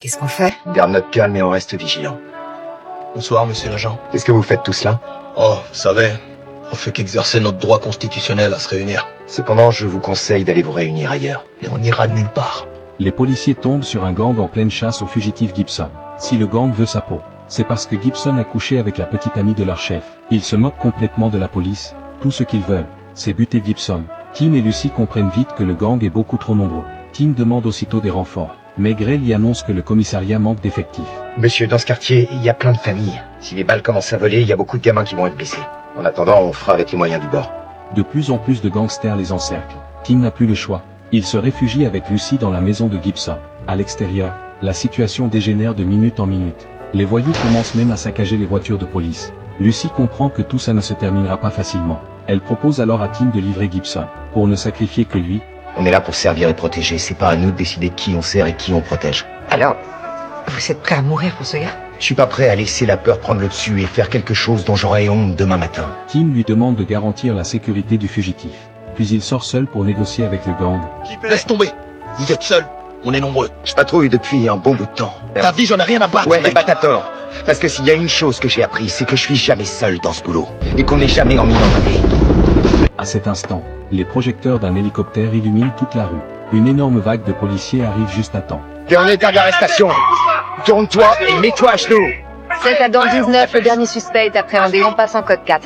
Qu'est-ce qu'on fait? On garde notre calme et on reste vigilant. Bonsoir, monsieur l'agent. Qu'est-ce que vous faites tout cela? Oh, vous savez, on fait qu'exercer notre droit constitutionnel à se réunir. Cependant, je vous conseille d'aller vous réunir ailleurs. Et on ira nulle part. Les policiers tombent sur un gang en pleine chasse au fugitif Gibson. Si le gang veut sa peau, c'est parce que Gibson a couché avec la petite amie de leur chef. Ils se moquent complètement de la police. Tout ce qu'ils veulent, c'est buter Gibson. Tim et Lucy comprennent vite que le gang est beaucoup trop nombreux. Tim demande aussitôt des renforts, mais Gray lui annonce que le commissariat manque d'effectifs. Monsieur, dans ce quartier, il y a plein de familles. Si les balles commencent à voler, il y a beaucoup de gamins qui vont être blessés. En attendant, on fera avec les moyens du bord. De plus en plus de gangsters les encerclent. Tim n'a plus le choix. Il se réfugie avec Lucy dans la maison de Gibson. À l'extérieur, la situation dégénère de minute en minute. Les voyous commencent même à saccager les voitures de police. Lucy comprend que tout ça ne se terminera pas facilement. Elle propose alors à Tim de livrer Gibson, pour ne sacrifier que lui. On est là pour servir et protéger, c'est pas à nous de décider qui on sert et qui on protège. Alors, vous êtes prêt à mourir pour ce gars? Je suis pas prêt à laisser la peur prendre le dessus et faire quelque chose dont j'aurai honte demain matin. Tim lui demande de garantir la sécurité du fugitif. Puis il sort seul pour négocier avec le gang. Laisse tomber. Vous êtes seul. On est nombreux. Je patrouille depuis un bon bout de temps. Ta vie, j'en ai rien à battre. Ouais, bah t'as tort. Parce que s'il y a une chose que j'ai appris, c'est que je suis jamais seul dans ce boulot. Et qu'on n'est jamais en minorité. À cet instant, les projecteurs d'un hélicoptère illuminent toute la rue. Une énorme vague de policiers arrive juste à temps. T'es en état d'arrestation. Tourne-toi et mets-toi à genoux. 7 à dans 19, le dernier suspect est appréhendé, on passe en code 4.